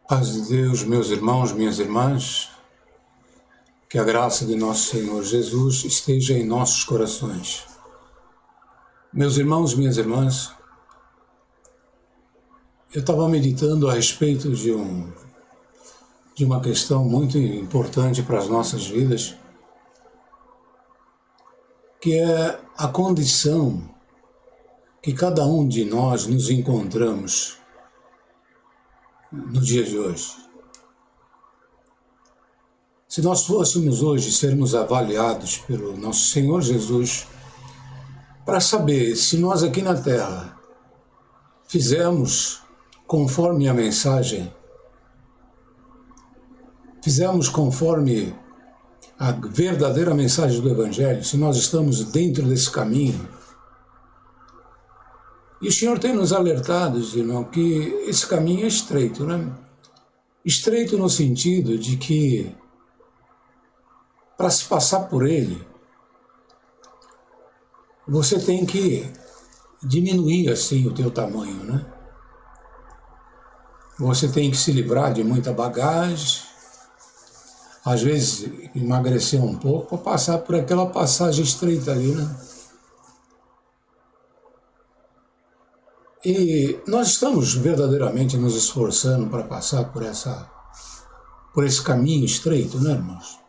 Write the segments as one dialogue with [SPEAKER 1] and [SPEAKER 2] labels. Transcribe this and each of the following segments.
[SPEAKER 1] Paz de Deus, meus irmãos, minhas irmãs, que a graça de nosso Senhor Jesus esteja em nossos corações. Meus irmãos, minhas irmãs, eu estava meditando a respeito de uma questão muito importante para as nossas vidas, que é a condição que cada um de nós nos encontramos no dia de hoje. Se nós fôssemos hoje sermos avaliados pelo nosso Senhor Jesus para saber se nós aqui na Terra fizemos conforme a mensagem, fizemos conforme a verdadeira mensagem do Evangelho, se nós estamos dentro desse caminho. E o Senhor tem nos alertado, irmão, que esse caminho é estreito, né? Estreito no sentido de que, para se passar por ele, você tem que diminuir assim o teu tamanho, né? Você tem que se livrar de muita bagagem, às vezes emagrecer um pouco para passar por aquela passagem estreita ali, né? E nós estamos verdadeiramente nos esforçando para passar por esse caminho estreito, né, irmãos?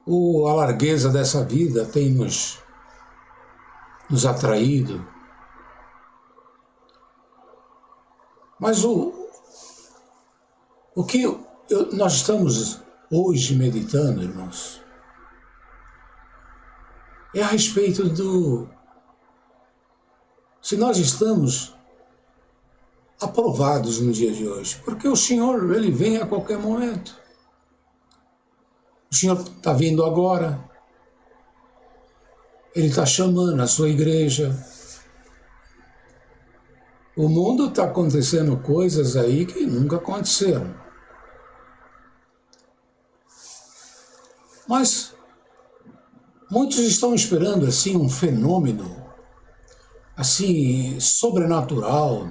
[SPEAKER 1] A largueza dessa vida tem nos atraído. Mas o que nós estamos hoje meditando, irmãos, é a respeito se nós estamos aprovados no dia de hoje, porque o Senhor, Ele vem a qualquer momento. O Senhor está vindo agora, Ele está chamando a sua igreja. O mundo está acontecendo coisas aí que nunca aconteceram. Mas muitos estão esperando assim um fenômeno assim sobrenatural,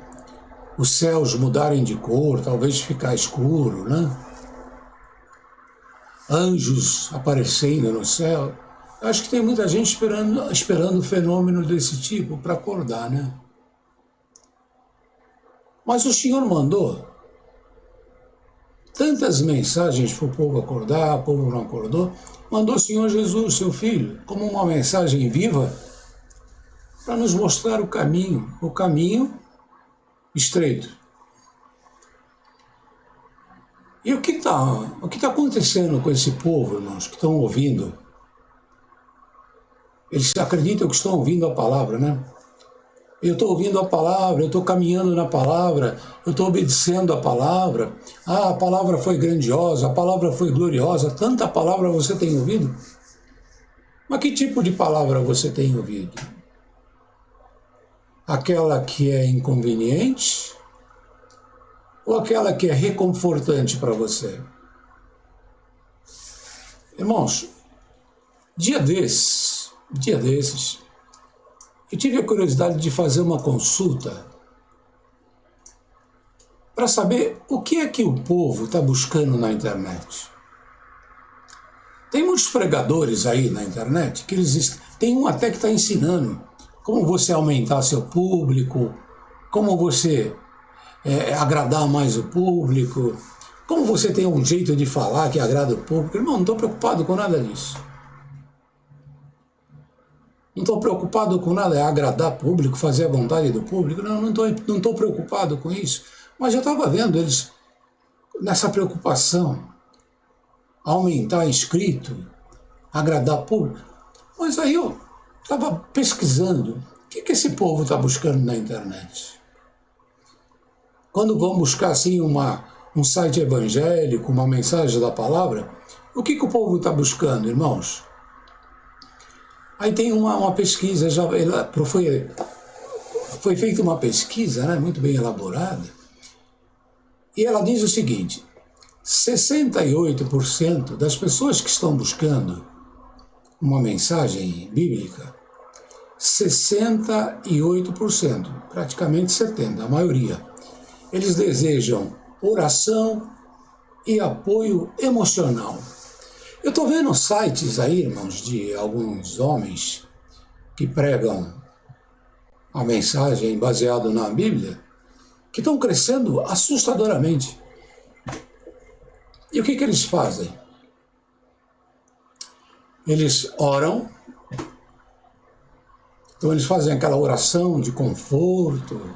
[SPEAKER 1] os céus mudarem de cor, talvez ficar escuro, né? Anjos aparecendo no céu. Eu acho que tem muita gente esperando um fenômeno desse tipo para acordar, né? Mas o Senhor mandou tantas mensagens para o povo acordar, o povo não acordou. Mandou o Senhor Jesus, seu Filho, como uma mensagem viva, para nos mostrar o caminho estreito. E o que tá acontecendo com esse povo, irmãos, que estão ouvindo? Eles acreditam que estão ouvindo a palavra, né? Eu estou ouvindo a palavra, eu estou caminhando na palavra, eu estou obedecendo a palavra. Ah, a palavra foi grandiosa, a palavra foi gloriosa. Tanta palavra você tem ouvido? Mas que tipo de palavra você tem ouvido? Aquela que é inconveniente ou aquela que é reconfortante para você? Irmãos, dia desses, eu tive a curiosidade de fazer uma consulta para saber o que é que o povo está buscando na internet. Tem muitos pregadores aí na internet que tem um até que está ensinando como você aumentar seu público, como você agradar mais o público, como você tem um jeito de falar que agrada o público. Irmão, não estou preocupado com nada disso. Não estou preocupado com nada, é agradar o público, fazer a vontade do público. Não estou preocupado com isso. Mas eu estava vendo eles nessa preocupação, aumentar inscrito, agradar o público. Mas aí eu estava pesquisando o que esse povo está buscando na internet. Quando vão buscar assim um site evangélico, uma mensagem da palavra, o que o povo está buscando, irmãos? Aí tem uma pesquisa, foi feita uma pesquisa, né, muito bem elaborada, e ela diz o seguinte: 68% das pessoas que estão buscando uma mensagem bíblica, 68%, praticamente 70%, a maioria, eles desejam oração e apoio emocional. Eu estou vendo sites aí, irmãos, de alguns homens que pregam a mensagem baseada na Bíblia, que estão crescendo assustadoramente. E o que eles fazem? Eles oram, então eles fazem aquela oração de conforto,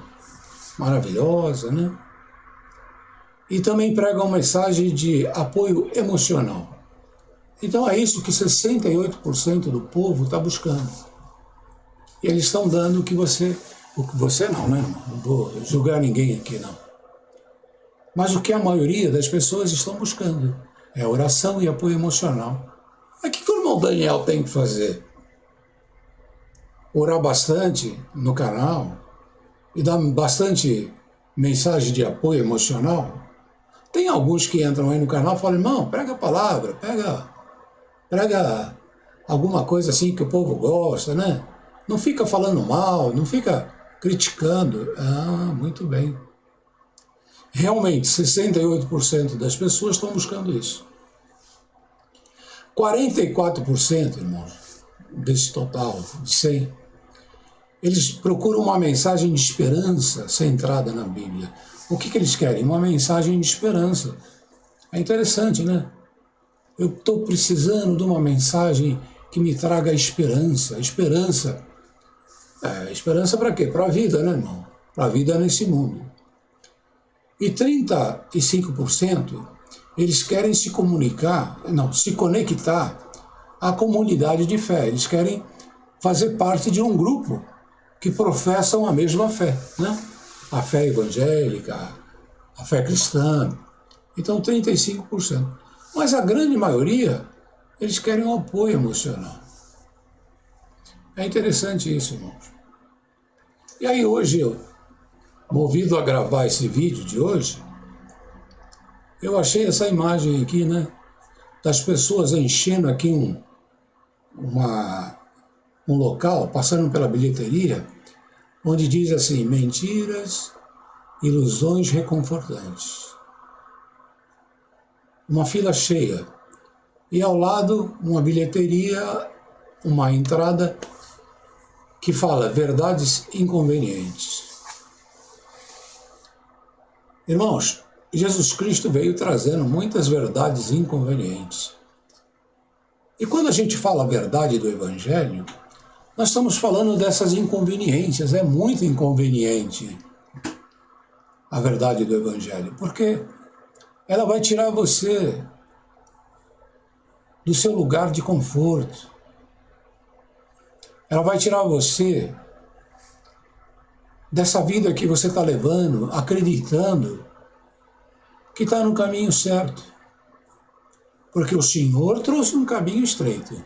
[SPEAKER 1] maravilhosa, né? E também pregam uma mensagem de apoio emocional. Então é isso que 68% do povo está buscando. E eles estão dando o que você não, né, irmão? Não vou julgar ninguém aqui, não. Mas o que a maioria das pessoas estão buscando é oração e apoio emocional. O que o irmão Daniel tem que fazer? Orar bastante no canal e dar bastante mensagem de apoio emocional? Tem alguns que entram aí no canal e falam, irmão, prega a palavra, prega alguma coisa assim que o povo gosta, né? Não fica falando mal, não fica criticando. Ah, muito bem. Realmente, 68% das pessoas estão buscando isso. 44%, irmãos, desse total de 100, eles procuram uma mensagem de esperança centrada na Bíblia. O que eles querem? Uma mensagem de esperança. É interessante, né? Eu estou precisando de uma mensagem que me traga esperança. Esperança. Esperança para quê? Para a vida, né, irmão? Para a vida nesse mundo. E 35%, eles querem se conectar à comunidade de fé. Eles querem fazer parte de um grupo que professam a mesma fé, né? A fé evangélica, a fé cristã. Então, 35%. Mas a grande maioria, eles querem um apoio emocional. É interessante isso, irmãos. E aí hoje, movido a gravar esse vídeo de hoje, eu achei essa imagem aqui, né? Das pessoas enchendo aqui um local, passando pela bilheteria, onde diz assim, mentiras, ilusões reconfortantes. Uma fila cheia. E ao lado, uma bilheteria, uma entrada que fala verdades inconvenientes. Irmãos, Jesus Cristo veio trazendo muitas verdades inconvenientes. E quando a gente fala a verdade do Evangelho, nós estamos falando dessas inconveniências. É muito inconveniente a verdade do Evangelho, porque ela vai tirar você do seu lugar de conforto. Ela vai tirar você dessa vida que você está levando, acreditando que está no caminho certo. Porque o Senhor trouxe um caminho estreito,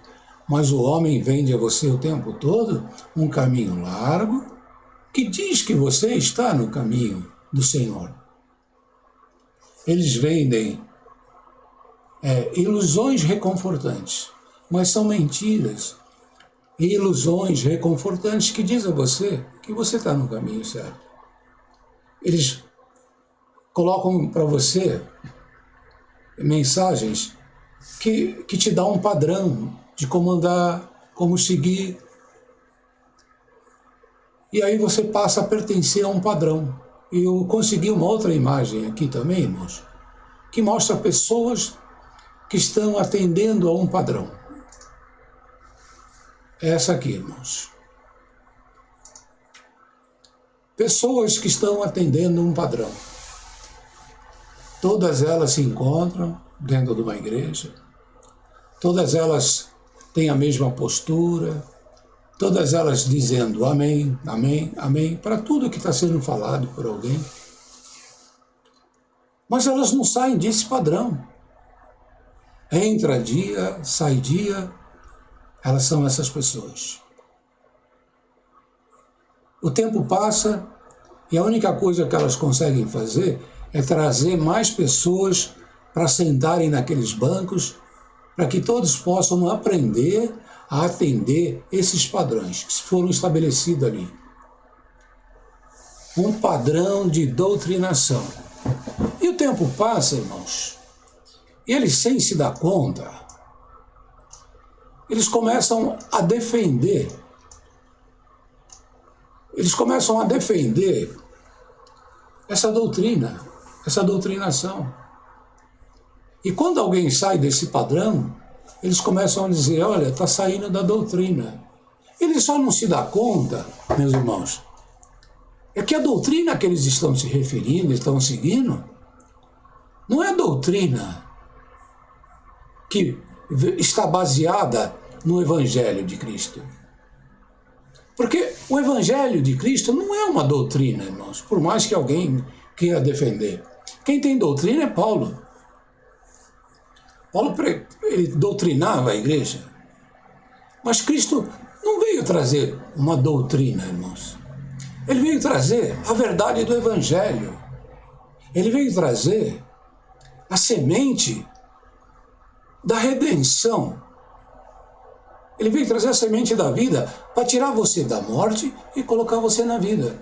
[SPEAKER 1] mas o homem vende a você o tempo todo um caminho largo que diz que você está no caminho do Senhor. Eles vendem ilusões reconfortantes, mas são mentiras e ilusões reconfortantes que diz a você que você está no caminho certo. Eles colocam para você mensagens que te dão um padrão de como andar, como seguir. E aí você passa a pertencer a um padrão. E eu consegui uma outra imagem aqui também, irmãos, que mostra pessoas que estão atendendo a um padrão. É essa aqui, irmãos. Pessoas que estão atendendo um padrão. Todas elas se encontram dentro de uma igreja. Todas elas têm a mesma postura. Todas elas dizendo amém, amém, amém, para tudo que está sendo falado por alguém. Mas elas não saem desse padrão. Entra dia, sai dia, elas são essas pessoas. O tempo passa e a única coisa que elas conseguem fazer é trazer mais pessoas para sentarem naqueles bancos, para que todos possam aprender a atender esses padrões que foram estabelecidos ali. um padrão de doutrinação. E o tempo passa, irmãos, e eles, sem se dar conta, eles começam a defender essa doutrina, essa doutrinação. E quando alguém sai desse padrão, eles começam a dizer, olha, está saindo da doutrina. Ele só não se dá conta, meus irmãos, é que a doutrina que eles estão se referindo, estão seguindo, não é a doutrina que está baseada no Evangelho de Cristo. Porque o Evangelho de Cristo não é uma doutrina, irmãos, por mais que alguém queira defender. Quem tem doutrina é Paulo. Paulo ele doutrinava a igreja. Mas Cristo não veio trazer uma doutrina, irmãos. Ele veio trazer a verdade do Evangelho. Ele veio trazer a semente da redenção. Ele veio trazer a semente da vida para tirar você da morte e colocar você na vida.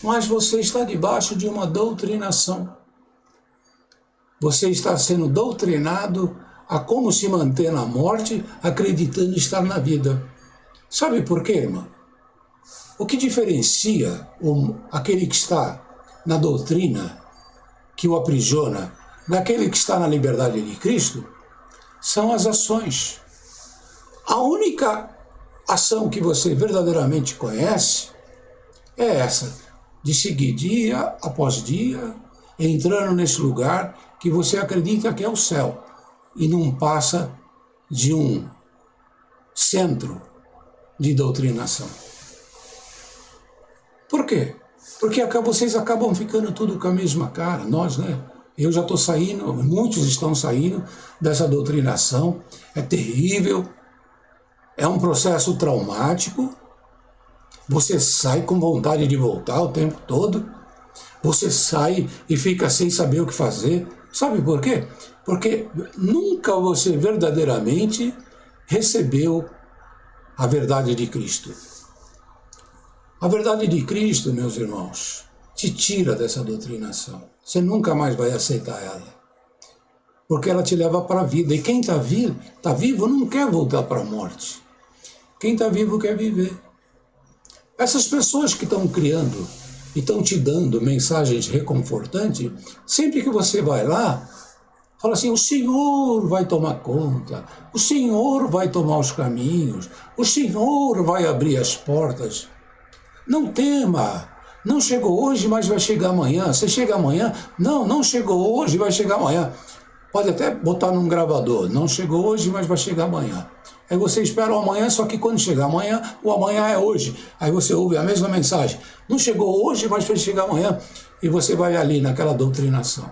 [SPEAKER 1] Mas você está debaixo de uma doutrinação. Você está sendo doutrinado a como se manter na morte, acreditando estar na vida. Sabe por quê, irmão? O que diferencia aquele que está na doutrina, que o aprisiona, daquele que está na liberdade de Cristo, são as ações. A única ação que você verdadeiramente conhece é essa, de seguir dia após dia, entrando nesse lugar que você acredita que é o céu, e não passa de um centro de doutrinação. Por quê? Porque vocês acabam ficando tudo com a mesma cara, nós, né? Eu já estou saindo, muitos estão saindo dessa doutrinação, é terrível, é um processo traumático, você sai com vontade de voltar o tempo todo, você sai e fica sem saber o que fazer. Sabe por quê? Porque nunca você verdadeiramente recebeu a verdade de Cristo. A verdade de Cristo, meus irmãos, te tira dessa doutrinação. Você nunca mais vai aceitar ela. Porque ela te leva para a vida. E quem está vivo não quer voltar para a morte. Quem está vivo quer viver. Essas pessoas que estão criando e estão te dando mensagens reconfortantes, sempre que você vai lá, fala assim, o Senhor vai tomar conta, o Senhor vai tomar os caminhos, o Senhor vai abrir as portas. Não tema, não chegou hoje, mas vai chegar amanhã. Você chega amanhã? Não, não chegou hoje, vai chegar amanhã. Pode até botar num gravador, não chegou hoje, mas vai chegar amanhã. Aí você espera o amanhã, só que quando chegar amanhã, o amanhã é hoje. Aí você ouve a mesma mensagem. Não chegou hoje, mas vai chegar amanhã. E você vai ali naquela doutrinação.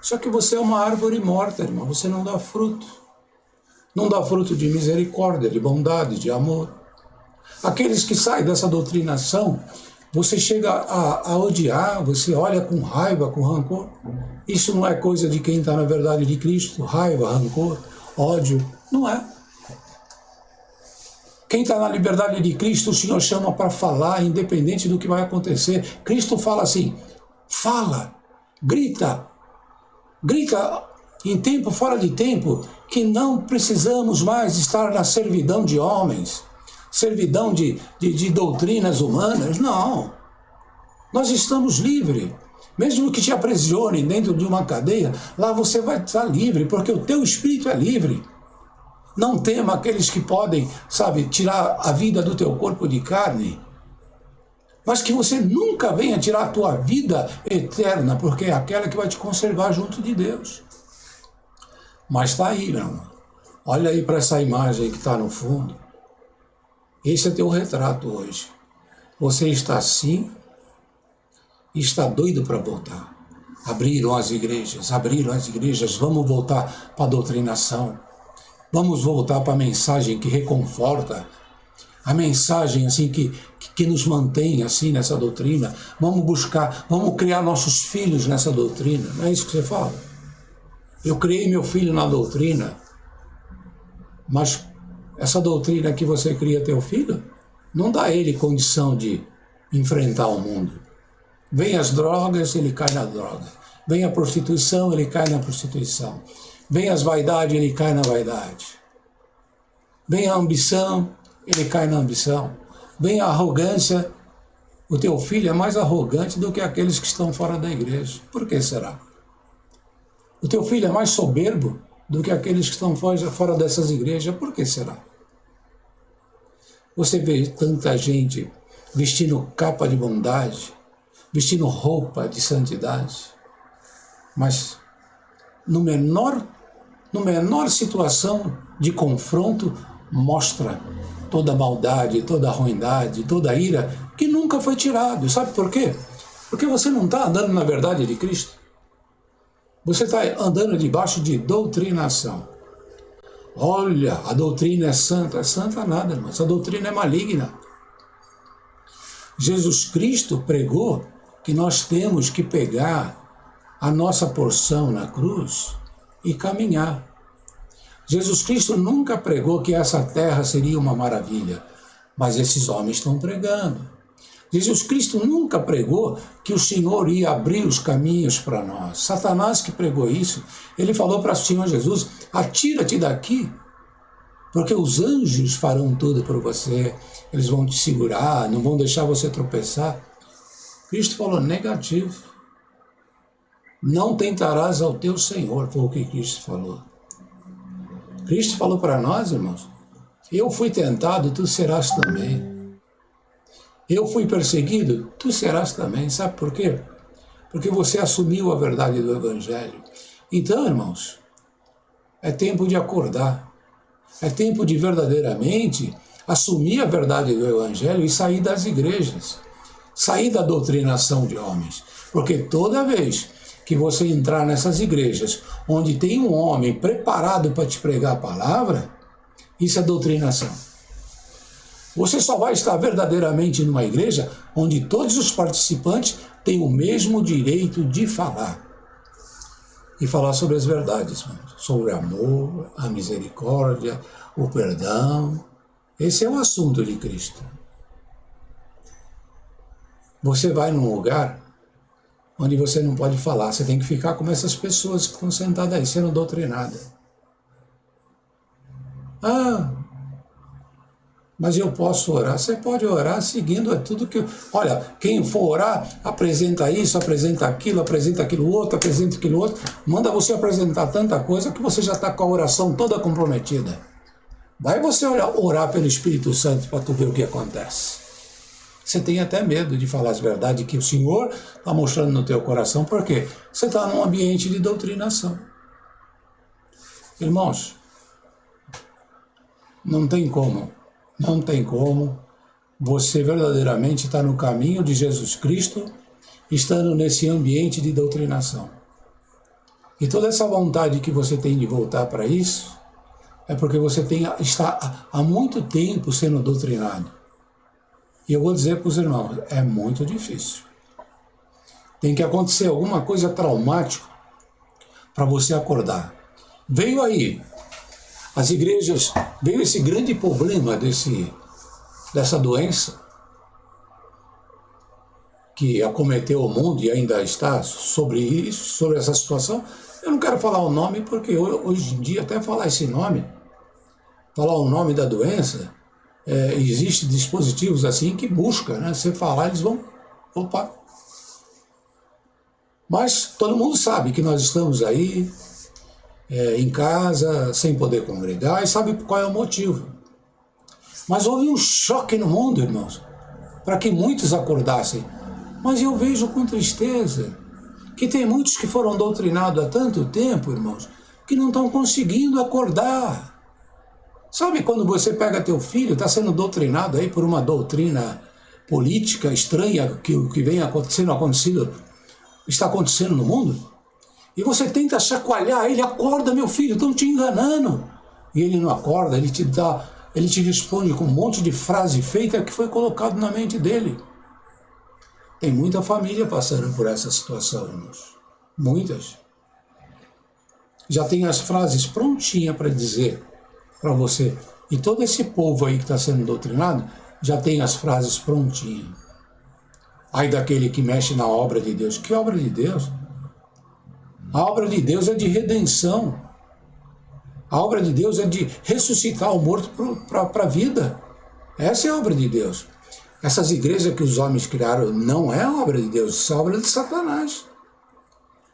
[SPEAKER 1] Só que você é uma árvore morta, irmão. Você não dá fruto. Não dá fruto de misericórdia, de bondade, de amor. Aqueles que saem dessa doutrinação, você chega a odiar, você olha com raiva, com rancor. Isso não é coisa de quem está na verdade de Cristo. Raiva, rancor, ódio. Não é. Quem está na liberdade de Cristo, o Senhor chama para falar, independente do que vai acontecer. Cristo fala assim, fala, grita em tempo, fora de tempo, que não precisamos mais estar na servidão de homens, servidão de doutrinas humanas. Não. Nós estamos livres. Mesmo que te aprisione dentro de uma cadeia, lá você vai estar livre, porque o teu espírito é livre. Não tema aqueles que podem, tirar a vida do teu corpo de carne. Mas que você nunca venha tirar a tua vida eterna, porque é aquela que vai te conservar junto de Deus. Mas está aí, meu irmão. Olha aí para essa imagem que está no fundo. Esse é teu retrato hoje. Você está assim e está doido para voltar. Abriram as igrejas, vamos voltar para a doutrinação. Vamos voltar para a mensagem que reconforta, a mensagem assim que nos mantém assim nessa doutrina. Vamos criar nossos filhos nessa doutrina. Não é isso que você fala? Eu criei meu filho na doutrina, mas essa doutrina que você cria teu filho não dá a ele condição de enfrentar o mundo. Vem as drogas, ele cai na droga. Vem a prostituição, ele cai na prostituição. Vem as vaidades, ele cai na vaidade. Vem a ambição, ele cai na ambição. Vem a arrogância, o teu filho é mais arrogante do que aqueles que estão fora da igreja. Por que será? O teu filho é mais soberbo do que aqueles que estão fora dessas igrejas. Por que será? Você vê tanta gente vestindo capa de bondade, vestindo roupa de santidade, mas no menor situação de confronto mostra toda a maldade, toda a ruindade, toda a ira que nunca foi tirado. Sabe por quê? Porque você não está andando na verdade de Cristo. Você está andando debaixo de doutrinação. Olha, a doutrina é santa. É santa nada, irmão. Essa doutrina é maligna. Jesus Cristo pregou que nós temos que pegar a nossa porção na cruz e caminhar. Jesus Cristo nunca pregou que essa terra seria uma maravilha, mas esses homens estão pregando. Jesus Cristo nunca pregou que o Senhor ia abrir os caminhos para nós. Satanás que pregou isso, ele falou para o Senhor Jesus, atira-te daqui, porque os anjos farão tudo por você, eles vão te segurar, não vão deixar você tropeçar. Cristo falou negativo. Não tentarás ao teu Senhor, foi o que Cristo falou. Cristo falou para nós, irmãos, eu fui tentado, tu serás também. Eu fui perseguido, tu serás também. Sabe por quê? Porque você assumiu a verdade do Evangelho. Então, irmãos, é tempo de acordar. É tempo de verdadeiramente assumir a verdade do Evangelho e sair das igrejas. Sair da doutrinação de homens. Porque toda vez que você entrar nessas igrejas onde tem um homem preparado para te pregar a palavra, isso é doutrinação. Você só vai estar verdadeiramente numa igreja onde todos os participantes têm o mesmo direito de falar. E falar sobre as verdades, sobre o amor, a misericórdia, o perdão. Esse é o assunto de Cristo. Você vai num lugar onde você não pode falar, você tem que ficar como essas pessoas que estão sentadas aí, sendo doutrinadas. Mas eu posso orar. Você pode orar seguindo tudo que... Olha, quem for orar, apresenta isso, apresenta aquilo outro, apresenta aquilo outro. Manda você apresentar tanta coisa que você já está com a oração toda comprometida. Vai você orar pelo Espírito Santo para tu ver o que acontece. Você tem até medo de falar as verdades que o Senhor está mostrando no teu coração. Por quê? Você está num ambiente de doutrinação. Irmãos, não tem como você verdadeiramente estar no caminho de Jesus Cristo, estando nesse ambiente de doutrinação. E toda essa vontade que você tem de voltar para isso, é porque você está há muito tempo sendo doutrinado. E eu vou dizer para os irmãos, é muito difícil. Tem que acontecer alguma coisa traumática para você acordar. Veio aí, as igrejas, veio esse grande problema dessa doença que acometeu o mundo e ainda está sobre isso, sobre essa situação. Eu não quero falar o nome porque hoje em dia até falar esse nome, falar o nome da doença, existem dispositivos assim que buscam, né? Você falar, eles vão, opa. Mas todo mundo sabe que nós estamos aí, em casa, sem poder congregar, e sabe qual é o motivo. Mas houve um choque no mundo, irmãos, para que muitos acordassem. Mas eu vejo com tristeza que tem muitos que foram doutrinados há tanto tempo, irmãos, que não estão conseguindo acordar. Sabe quando você pega teu filho, está sendo doutrinado aí por uma doutrina política estranha que vem está acontecendo no mundo? E você tenta chacoalhar ele, acorda meu filho, estão te enganando. E ele não acorda, ele te responde com um monte de frase feita que foi colocado na mente dele. Tem muita família passando por essa situação, irmãos. Muitas. Já tem as frases prontinhas para dizer para você. E todo esse povo aí que está sendo doutrinado, já tem as frases prontinhas. Ai daquele que mexe na obra de Deus. Que obra de Deus? A obra de Deus é de redenção. A obra de Deus é de ressuscitar o morto para a vida. Essa é a obra de Deus. Essas igrejas que os homens criaram não é obra de Deus, isso é obra de Satanás.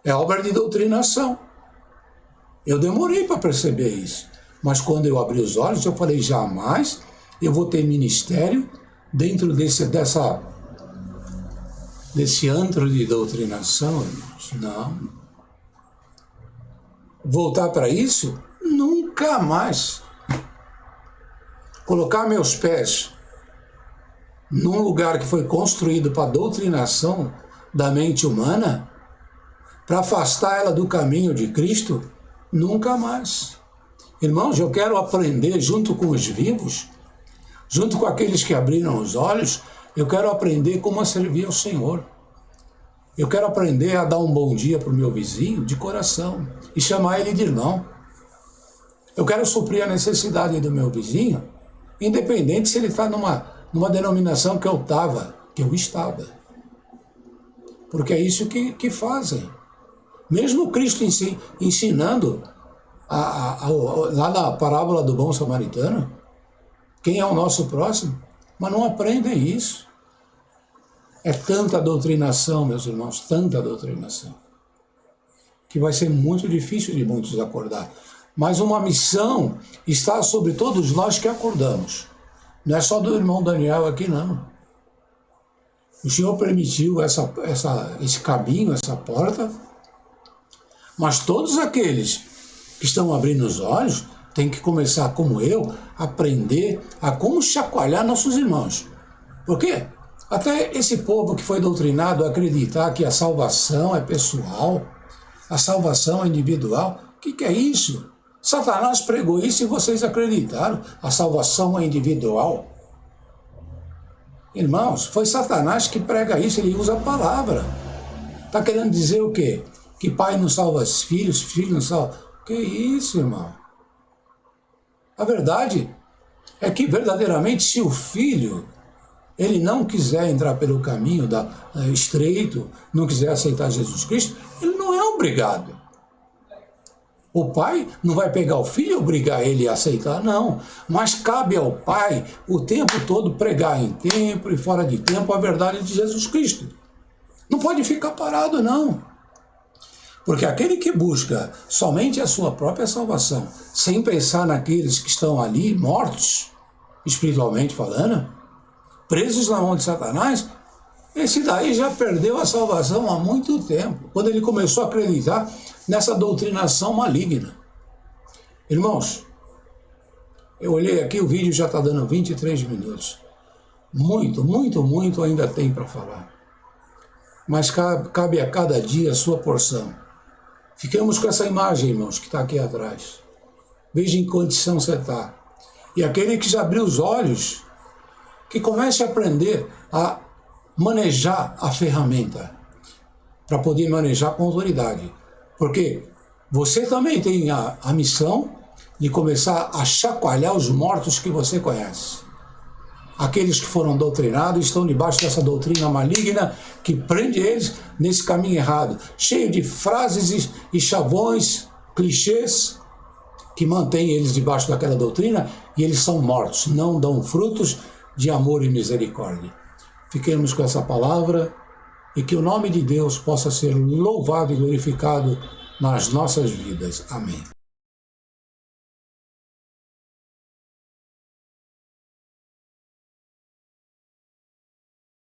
[SPEAKER 1] É obra de doutrinação. Eu demorei para perceber isso. Mas quando eu abri os olhos, eu falei, jamais eu vou ter ministério dentro desse antro de doutrinação, irmãos. Não. Voltar para isso? Nunca mais. Colocar meus pés num lugar que foi construído para a doutrinação da mente humana, para afastar ela do caminho de Cristo, nunca mais. Irmãos, eu quero aprender junto com os vivos, junto com aqueles que abriram os olhos, eu quero aprender como a servir ao Senhor. Eu quero aprender a dar um bom dia para o meu vizinho de coração e chamar ele de irmão. Eu quero suprir a necessidade do meu vizinho, independente se ele está numa denominação que eu estava. Porque é isso que fazem. Mesmo Cristo ensinando lá na parábola do bom samaritano, quem é o nosso próximo, mas não aprendem isso. É tanta doutrinação, meus irmãos, tanta doutrinação, que vai ser muito difícil de muitos acordar. Mas uma missão está sobre todos nós que acordamos. Não é só do irmão Daniel aqui, não. O Senhor permitiu esse caminho, essa porta, mas todos aqueles que estão abrindo os olhos têm que começar, como eu, a aprender a como chacoalhar nossos irmãos. Por quê? Até esse povo que foi doutrinado a acreditar que a salvação é pessoal, a salvação é individual, o que é isso? Satanás pregou isso e vocês acreditaram, a salvação é individual. Irmãos, foi Satanás que prega isso, ele usa a palavra. Está querendo dizer o quê? Que pai não salva os filhos, filho não salva... Que isso, irmão? A verdade é que verdadeiramente se o filho ele não quiser entrar pelo caminho estreito, não quiser aceitar Jesus Cristo, ele não é obrigado. O pai não vai pegar o filho e obrigar ele a aceitar, não. Mas cabe ao pai o tempo todo pregar em tempo e fora de tempo a verdade de Jesus Cristo. Não pode ficar parado, não. Porque aquele que busca somente a sua própria salvação, sem pensar naqueles que estão ali mortos, espiritualmente falando, presos na mão de Satanás, esse daí já perdeu a salvação há muito tempo, quando ele começou a acreditar nessa doutrinação maligna. Irmãos, eu olhei aqui, o vídeo já está dando 23 minutos. Muito ainda tem para falar. Mas cabe a cada dia a sua porção. Fiquemos com essa imagem, irmãos, que está aqui atrás. Veja em que condição você está. E aquele que já abriu os olhos, que comece a aprender a manejar a ferramenta, para poder manejar com autoridade. Porque você também tem a missão de começar a chacoalhar os mortos que você conhece. Aqueles que foram doutrinados estão debaixo dessa doutrina maligna que prende eles nesse caminho errado, cheio de frases e chavões, clichês, que mantêm eles debaixo daquela doutrina e eles são mortos, não dão frutos de amor e misericórdia. Fiquemos com essa palavra e que o nome de Deus possa ser louvado e glorificado nas nossas vidas. Amém.